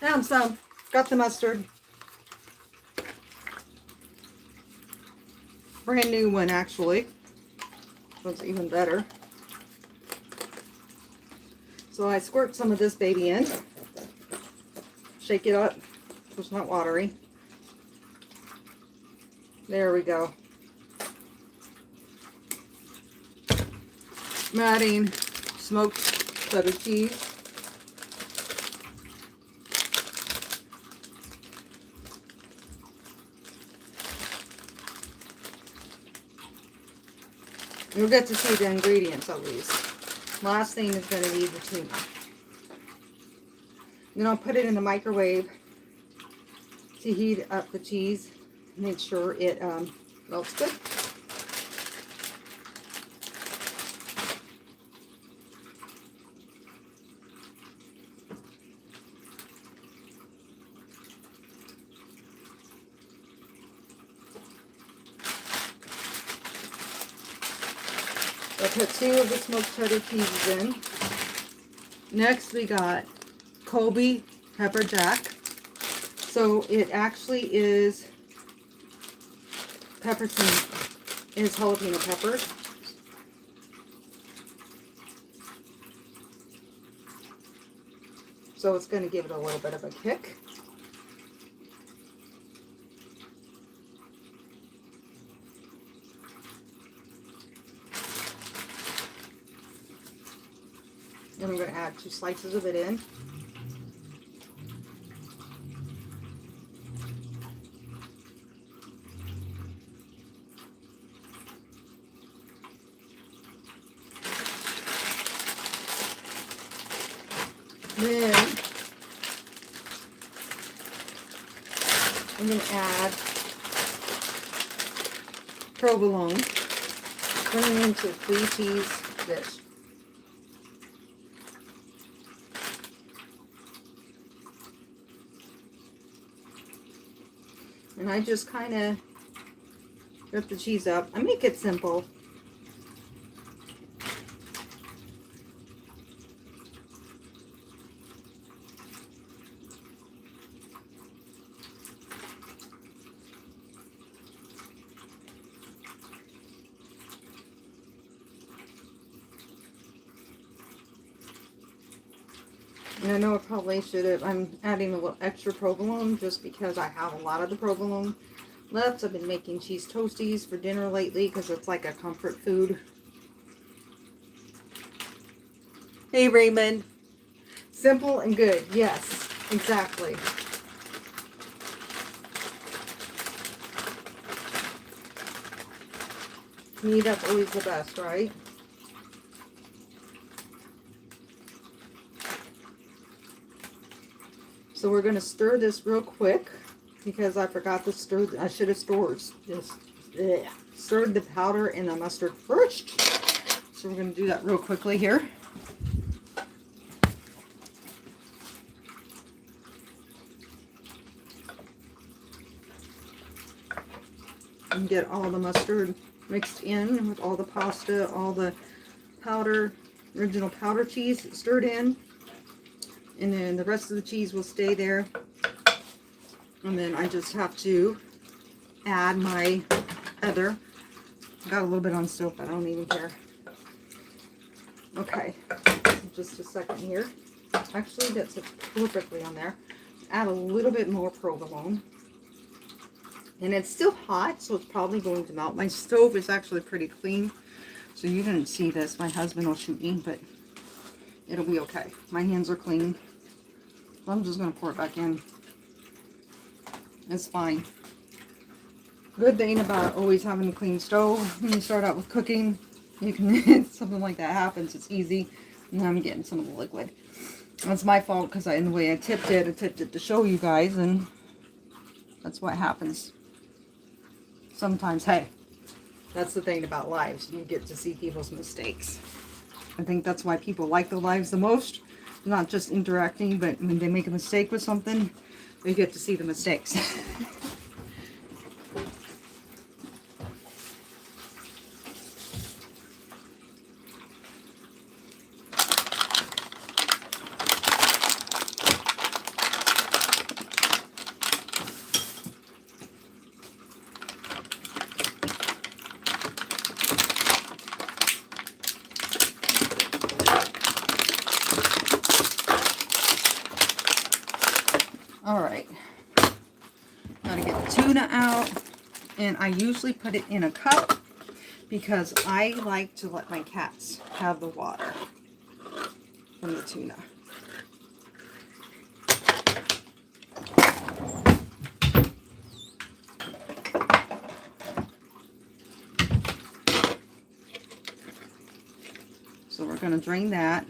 Down some. Got the mustard. Brand new one, actually. So it's even better. So I squirt some of this baby in. Shake it up so it's not watery. There we go. I'm adding smoked cheddar cheese. You'll get to see the ingredients at least. Last thing is going to be the tuna. Then I'll put it in the microwave to heat up the cheese. Make sure it melts good. I put 2 of the smoked cheddar cheeses in. Next we got Colby pepper jack. So it actually is peppers and is jalapeno peppers. So it's going to give it a little bit of a kick. Then I'm going to add 2 slices of it in. Then I'm going to add provolone, turning into a 3-cheese dish. And I just kind of rip the cheese up. I make it simple. And I know I probably should have, I'm adding a little extra provolone just because I have a lot of the provolone left. I've been making cheese toasties for dinner lately because it's like a comfort food. Hey Raymond. Simple and good. Yes, exactly. To me, that's always the best, right? So we're going to stir this real quick because I forgot to stir. I should have stirred the powder and the mustard first. So we're going to do that real quickly here. And get all the mustard mixed in with all the pasta, all the powder, original powder cheese stirred in. And then the rest of the cheese will stay there. And then I just have to add my other. Got a little bit on stove, but I don't even care. Okay. just a second here. Actually, that sits perfectly on there. Add a little bit more provolone. And it's still hot, so it's probably going to melt. My stove is actually pretty clean, so you didn't see this. My husband will shoot me, but it'll be okay. My hands are clean. So I'm just going to pour it back in. It's fine. Good thing about always having a clean stove when you start out with cooking, you can, something like that happens, it's easy. And I'm getting some of the liquid. That's my fault because in the way I tipped it to show you guys, and that's what happens. Sometimes, hey, that's the thing about lives. You get to see people's mistakes. I think that's why people like the lives the most. Not just interacting, but when they make a mistake with something, they get to see the mistakes. Alright, gotta get the tuna out, and I usually put it in a cup because I like to let my cats have the water from the tuna. So we're gonna drain that.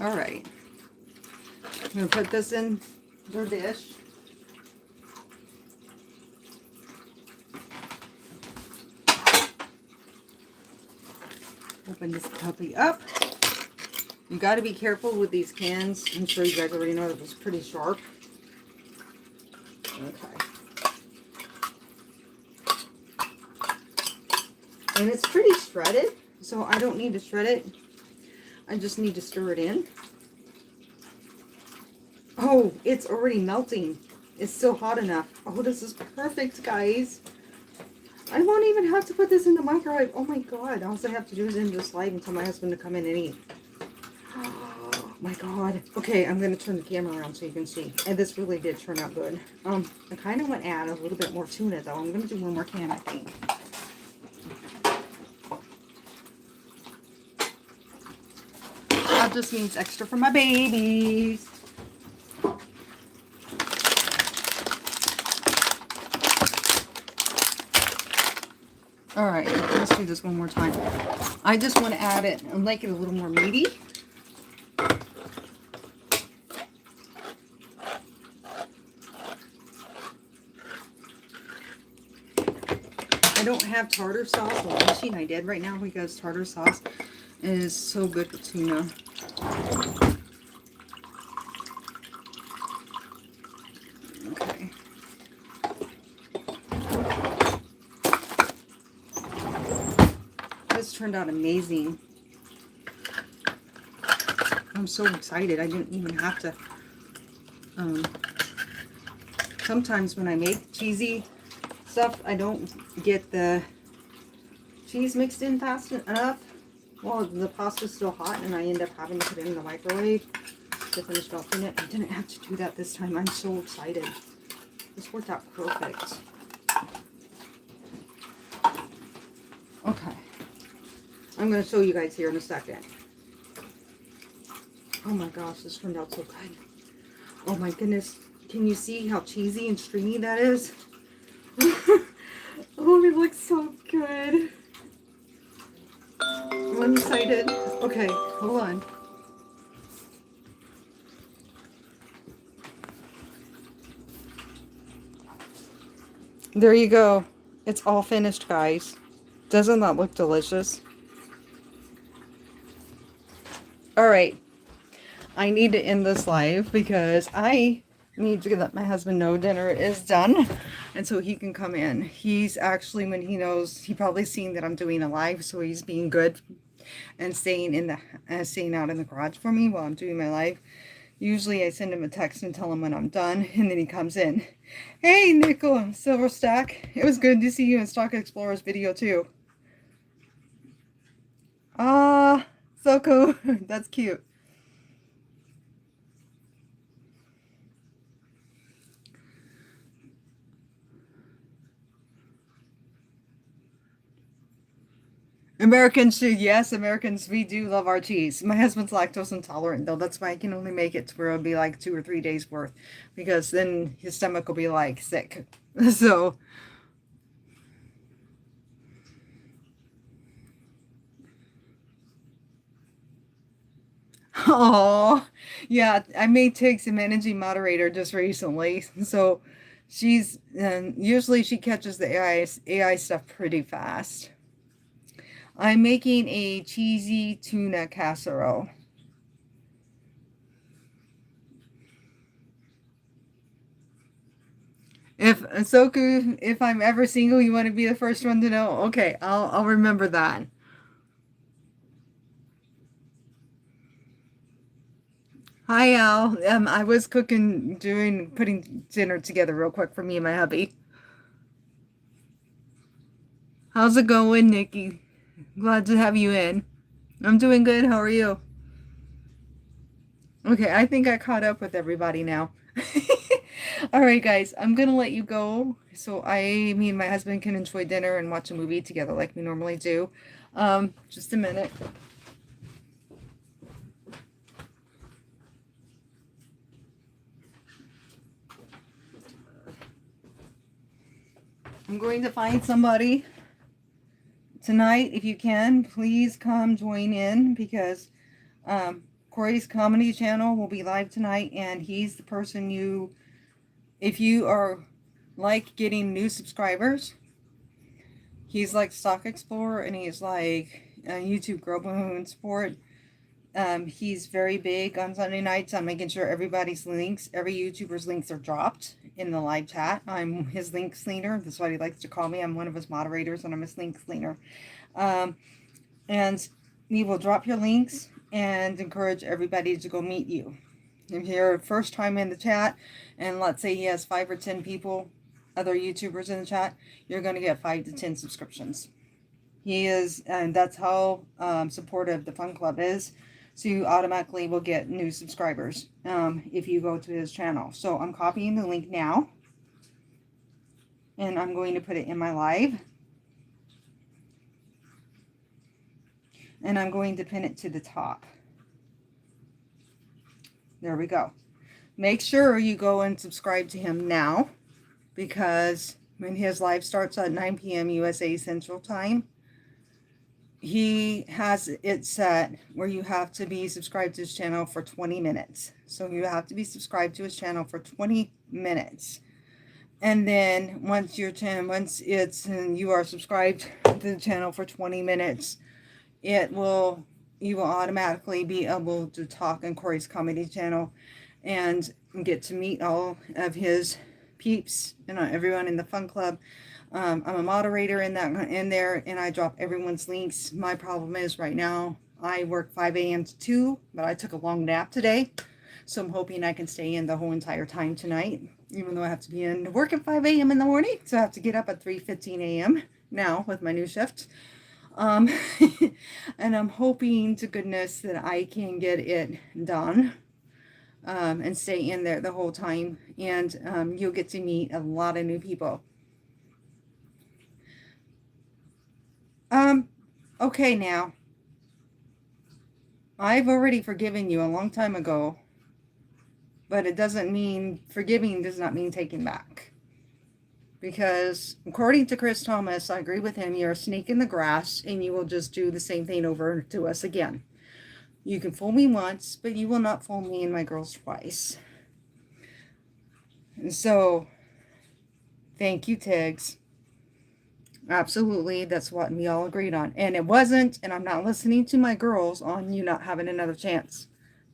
All right, I'm going to put this in the dish. Open this puppy up. You got to be careful with these cans. I'm sure you guys already know that it's pretty sharp. Okay. And it's pretty shredded, so I don't need to shred it. I just need to stir it in. Oh, it's already melting. It's still hot enough. Oh, this is perfect, guys. I won't even have to put this in the microwave. Oh my god. All I have to do is end this live and tell my husband to come in and eat. Oh my god. Okay, I'm going to turn the camera around so you can see. And this really did turn out good. I kind of want to add a little bit more tuna though. I'm going to do one more can, I think. That just means extra for my babies. All right, let's do this one more time. I just want to add it and make it a little more meaty. I don't have tartar sauce. Well, the machine I did right now because tartar sauce is so good with tuna. Okay. This turned out amazing. I'm so excited. I didn't even have to. Sometimes when I make cheesy stuff, I don't get the cheese mixed in fast enough. Well, the pasta's still hot, and I end up having to put it in the microwave to finish melting it. I didn't have to do that this time. I'm so excited. This worked out perfect. Okay. I'm going to show you guys here in a second. Oh my gosh, this turned out so good. Oh my goodness. Can you see how cheesy and stringy that is? Oh, it looks so good. I'm excited. Okay, hold on. There you go. It's all finished, guys. Doesn't that look delicious? All right. I need to end this live because I need to let my husband know dinner is done, and so he can come in. He's actually, when he knows, he probably seen that I'm doing a live, so he's being good and staying out in the garage for me while I'm doing my live. Usually I send him a text and tell him when I'm done, and then he comes in. Hey, Nickel Silver Stack. It was good to see you in Stock Explorer's video too. Ah, so cool. That's cute. Americans should, yes, Americans, we do love our cheese. My husband's lactose intolerant, though. That's why I can only make it to where it'll be like 2 or 3 days worth, because then his stomach will be like sick. So, oh, yeah, I made Tiggs a managing moderator just recently. So, usually she catches the AI stuff pretty fast. I'm making a cheesy tuna casserole. If Soku, if I'm ever single, you want to be the first one to know. Okay, I'll remember that. Hi Al. I was putting dinner together real quick for me and my hubby. How's it going, Nikki? Glad to have you in. I'm doing good. How are you? Okay, I think I caught up with everybody now. All right, guys, I'm gonna let you go so me and my husband can enjoy dinner and watch a movie together like we normally do. Just a minute. I'm going to find somebody tonight. If you can, please come join in, because Corey's comedy channel will be live tonight, and he's the person if you are like getting new subscribers, he's like Stock Explorer, and he's like YouTube Girl Balloon Sport. He's very big on Sunday nights on making sure everybody's links, every YouTuber's links are dropped in the live chat. I'm his link cleaner. That's what he likes to call me. I'm one of his moderators, and I'm his link cleaner. And he will drop your links and encourage everybody to go meet you. If you're first time in the chat, and let's say he has 5 or 10 people, other YouTubers in the chat, you're going to get 5 to 10 subscriptions. He is, and that's how supportive the Fun Club is. So you automatically will get new subscribers if you go to his channel. So I'm copying the link now, and I'm going to put it in my live. And I'm going to pin it to the top. There we go. Make sure you go and subscribe to him now, because when his live starts at 9 p.m. USA Central Time, he has it set where you have to be subscribed to his channel for 20 minutes. So you have to be subscribed to his channel for 20 minutes. And then once you are subscribed to the channel for 20 minutes, you will automatically be able to talk on Corey's comedy channel and get to meet all of his peeps and everyone in the Fun Club. I'm a moderator in there, and I drop everyone's links. My problem is right now I work 5 a.m. to 2, but I took a long nap today, so I'm hoping I can stay in the whole entire time tonight, even though I have to be in work at 5 a.m. in the morning. So I have to get up at 3:15 a.m. now with my new shift. And I'm hoping to goodness that I can get it done and stay in there the whole time, and you'll get to meet a lot of new people. Okay, now, I've already forgiven you a long time ago, but it doesn't mean, forgiving does not mean taking back. Because according to Chris Thomas, I agree with him, you're a snake in the grass, and you will just do the same thing over to us again. You can fool me once, but you will not fool me and my girls twice. And so, thank you, Tiggs. Absolutely, that's what we all agreed on. And it wasn't, and I'm not listening to my girls on you not having another chance.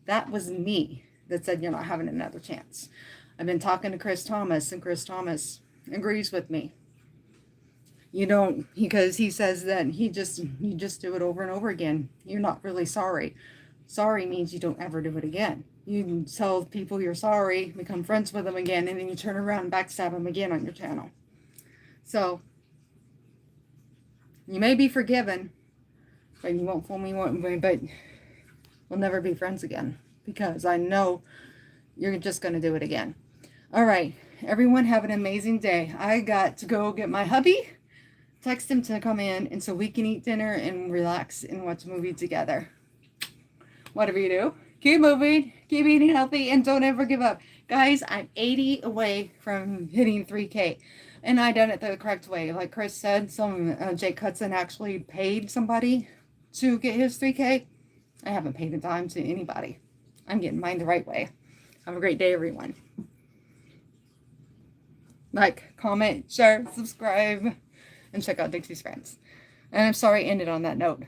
That was me that said you're not having another chance. I've been talking to Chris Thomas, and Chris Thomas agrees with me. You don't, because he says that you just do it over and over again. You're not really sorry. Sorry means you don't ever do it again. You tell people you're sorry, become friends with them again, and then you turn around and backstab them again on your channel. So you may be forgiven, but you won't fool me. But we'll never be friends again, because I know you're just going to do it again. All right, everyone, have an amazing day. I got to go get my hubby, text him to come in, and so we can eat dinner and relax and watch a movie together. Whatever you do, keep moving, keep eating healthy, and don't ever give up. Guys, I'm 80 away from hitting 3K, and I done it the correct way. Like Chris said, Jake Hudson actually paid somebody to get his 3K. I haven't paid a dime to anybody. I'm getting mine the right way. Have a great day, everyone. Like, comment, share, subscribe, and check out Dixie's Friends. And I'm sorry I ended on that note.